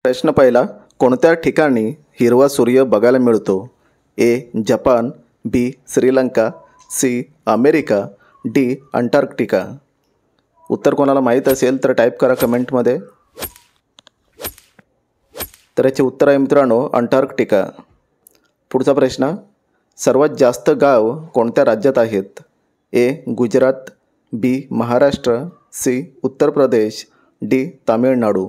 प्रश्न पहिला, कोणत्या ठिकाणी हिरवा सूर्य बघायला मिळतो? ए. जपान, बी. Sri Lanka, C. America, D. Antarctica. उत्तर कोणाला माहीत असेल तर टाईप करा कमेंटमध्ये. तर याचे उत्तर आहे मित्रांनो अंटार्क्टिका. पुढचा प्रश्न, सर्वात जास्त गाव कोणत्या राज्यात आहेत? ए. गुजरात, बी. महाराष्ट्र, सी. उत्तर प्रदेश, डी. तामिळनाडू.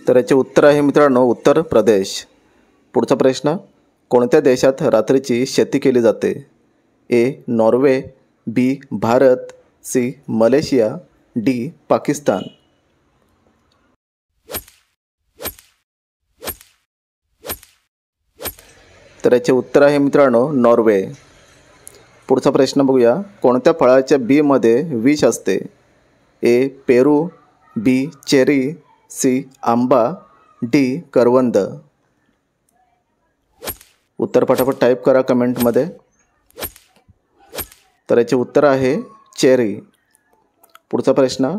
तर याचे उत्तर आहे मित्रांनो उत्तर प्रदेश. पुढचा प्रश्न, कोणत्या देशात रात्रीची शेती केली जाते? A. Norway, B. Bharat, C. Malaysia, D. Pakistan. तर याचे उत्तर आहे मित्रांनो नॉर्वे. पुढचा प्रश्न बघूया, कोणत्या फळाच्या बीमध्ये विष असते? ए. पेरू, बी. Cherry, C. आंबा, डी. करवंद. उत्तर पटापट टाईप करा कमेंटमध्ये. तर याचे उत्तर आहे चेरी. पुढचा प्रश्न,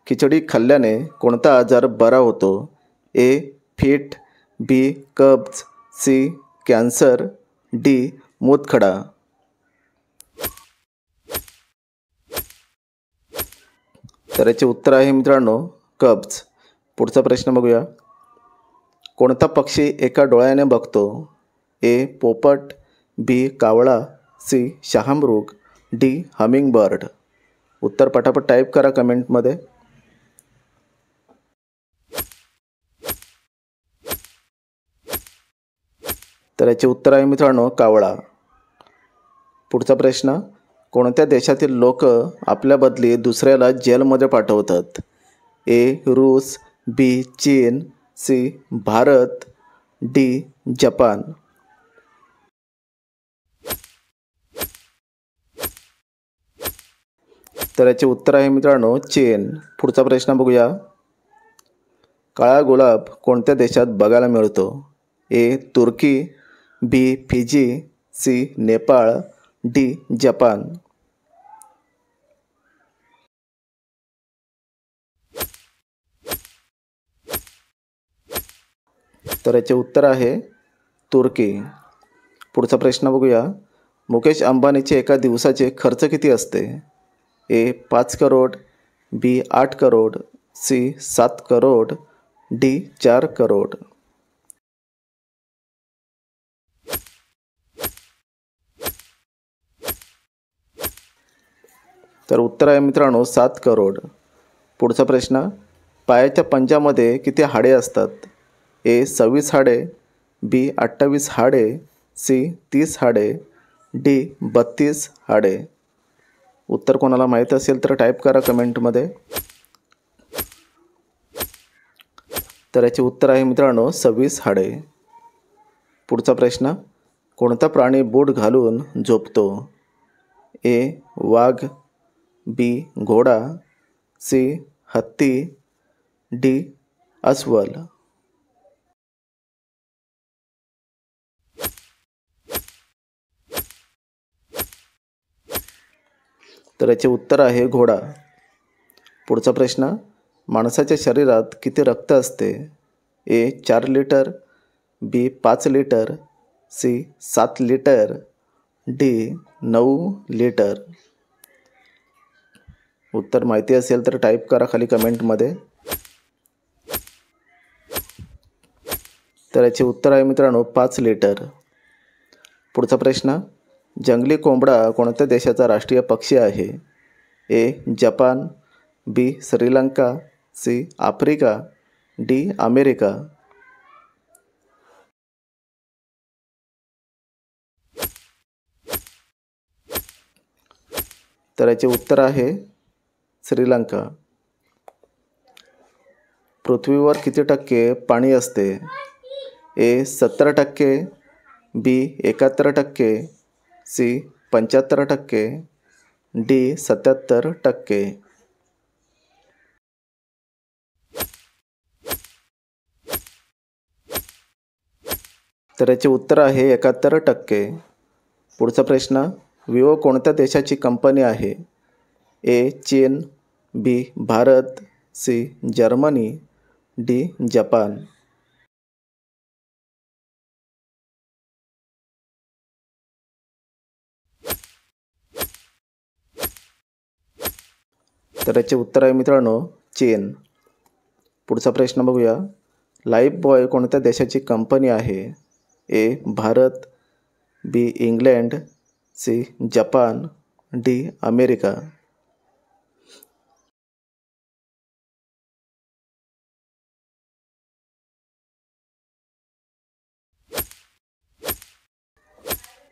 खिचडी खाल्ल्याने कोणता आजार बरा होतो? ए. फिट, बी. कब्ज, सी. Cancer, D. मूतखडा. तर याचे उत्तर आहे मित्रांनो कब्ज. पुढचा प्रश्न बघूया, कोणता पक्षी एका डोळ्याने बघतो? ए. पोपट, बी. कावळा, सी. शहामृग, डी. हमिंगबर्ड. उत्तर पटापट टाईप करा कमेंटमध्ये. तर याचे उत्तर आहे मित्रांनो कावळा. पुढचा प्रश्न, कोणत्या देशातील लोक आपल्या बदली दुसऱ्याला जेलमध्ये पाठवतात? ए. रूस, बी. चीन, सी. भारत, डी. जपान. तर याचे उत्तर आहे मित्रांनो चीन. पुढचा प्रश्न बघूया, काळा गुलाब कोणत्या देशात बघायला मिळतो? ए. तुर्की, B. Fiji, C. Nepal, D. Japan. तर याचे उत्तर आहे तुर्की. पुढचा प्रश्न बघूया, मुकेश अंबानीचे एका दिवसाचे खर्च किती असते? ए. 5 करोड, बी. 8 करोड, सी. 7 करोड, डी. 4 करोड. तर उत्तर आहे मित्रांनो 7 करोड. पुढचा प्रश्न, पायाच्या पंजामध्ये किती हाडे असतात? ए. 26 हाडे, बी. 28 हाडे, सी. 30 हाडे, डी. 32 हाडे. उत्तर कोणाला माहीत असेल तर टाईप करा कमेंटमध्ये. तर याचे उत्तर आहे मित्रांनो 26 हाडे. पुढचा प्रश्न, कोणता प्राणी बूट घालून झोपतो? ए. वाघ, बी. घोडा, सी. हत्ती, डी. अस्वल. तर याचे उत्तर आहे घोडा. पुढचा प्रश्न, माणसाच्या शरीरात किती रक्त असते? A. 4 litre, B. 5 litre, C. 7 litre, D. 9 litre. उत्तर माहिती असेल तर टाईप करा खाली कमेंटमध्ये. तर याचे उत्तर आहे मित्रांनो 5 लिटर. पुढचा प्रश्न, जंगली कोंबडा कोणत्या देशाचा राष्ट्रीय पक्षी आहे? ए. जपान, बी. Sri Lanka, C. Africa, D. America. तर याचे उत्तर आहे श्रीलंका. पृथ्वीवर किती टक्के पाणी असते? ए. 70%, बी. 71%, सी. 75%, डी. 77%. तर याचे उत्तर आहे 71%. पुढचा प्रश्न, विवो कोणत्या देशाची कंपनी आहे? ए चीन, B Bharat, C Germany, D Japan. तर याचे उत्तर आहे मित्रांनो चीन. पुढचा प्रश्न बघूया. लाईफबॉय कोणत्या देशाची कंपनी आहे? A Bharat, B England, C Japan, D America.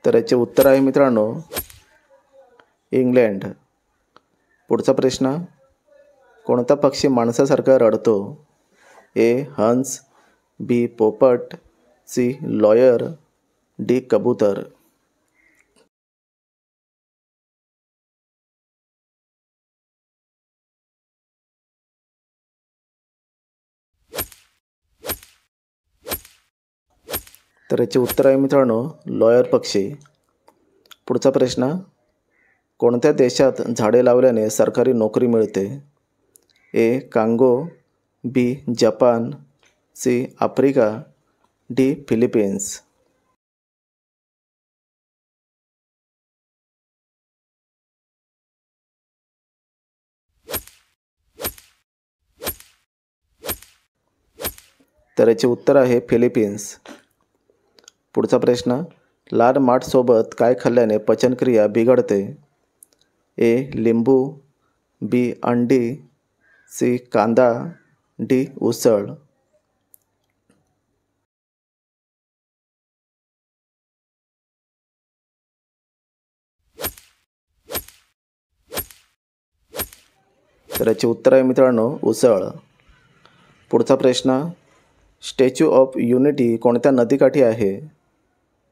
तर याचे उत्तर आहे मित्रांनो इंग्लंड. पुढचा प्रश्न. कोणता पक्षी माणसासारखा रडतो? ए हंस, बी पोपट, सी लॉयर, डी कबूतर. तर याचे उत्तर आहे मित्रांनो लॉयर पक्षी. पुढचा प्रश्न. कोणत्या देशात झाडे लावल्याने सरकारी नोकरी मिळते? A Congo, B Japan, C Africa, D Philippines. तर याचे उत्तर आहे फिलिपिन्स. पुढचा प्रश्न. लाल माठसोबत काय खाल्ल्याने पचनक्रिया बिघडते? ए लिंबू, बी अंडी, सी कांदा, डी उसळ. तर याचे उत्तर आहे मित्रांनो उसळ. पुढचा प्रश्न. स्टॅच्यू ऑफ युनिटी कोणत्या नदीकाठी आहे?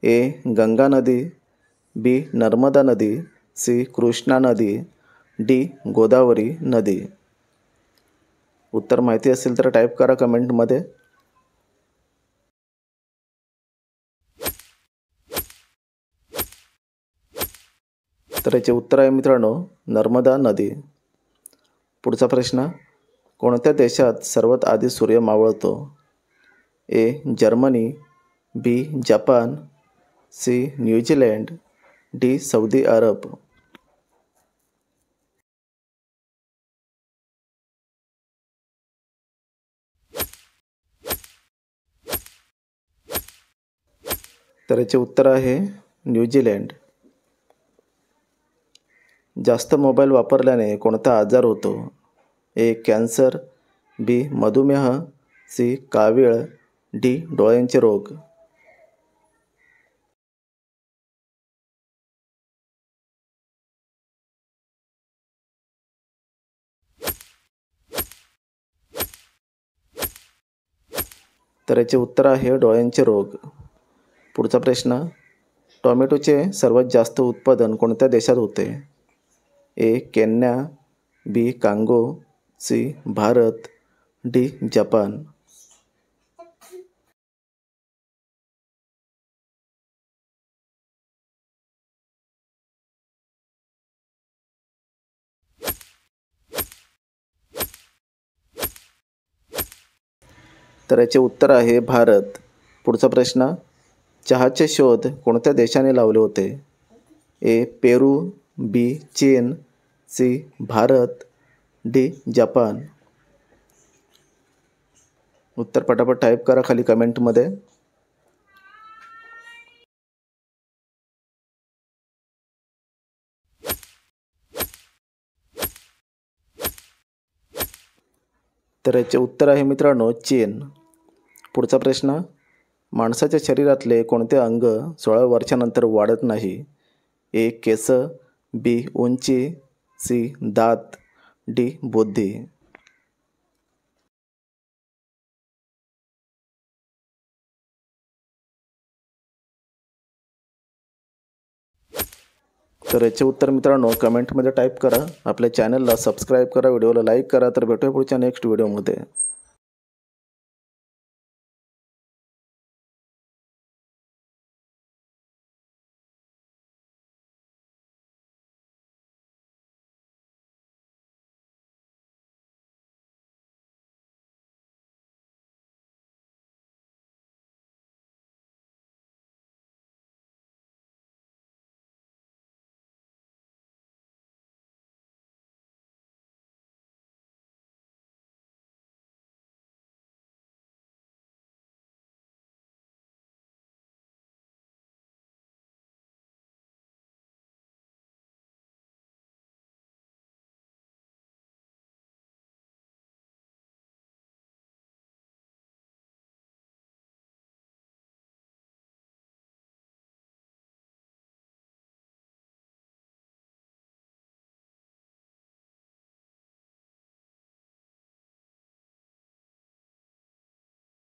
ए गंगा नदी, बी नर्मदा नदी, सी कृष्णा नदी, डी गोदावरी नदी. उत्तर माहिती असेल तर टाईप करा कमेंटमध्ये. तर याचे उत्तर आहे मित्रांनो नर्मदा नदी. पुढचा प्रश्न. कोणत्या देशात सर्वात आधी सूर्य मावळतो? A Germany, B Japan, C New Zealand, D Saudi Arab. तर याचे उत्तर आहे न्यूझीलंड. जास्त मोबाईल वापरल्याने कोणता आजार होतो? ए कॅन्सर, बी मधुमेह, सी कावीळ, डी डोळ्यांचे रोग. तर याचे उत्तर आहे डोळ्यांचे रोग. पुढचा प्रश्न. टोमॅटोचे सर्वात जास्त उत्पादन कोणत्या देशात होते? A Kenya, B Congo, C Bharat, D Japan. तर याचे उत्तर आहे भारत. पुढचा प्रश्न. चहाचे शोध कोणत्या देशाने लावले होते? ए पेरू, बी चीन, सी भारत, डी जपान. उत्तर पटापट टाईप करा खाली कमेंटमध्ये. तर याचे उत्तर आहे मित्रांनो चीन. पुढचा प्रश्न. माणसाच्या शरीरातले कोणते अंग 16 वर्षानंतर वाढत नाही? ए केस, बी उंची, सी दात, डी बुद्धी. तर याचे उत्तर मित्रांनो कमेंटमध्ये टाईप करा. आपल्या चॅनलला सबस्क्राईब करा, व्हिडिओला लाईक करा. तर भेटूया पुढच्या नेक्स्ट व्हिडिओमध्ये.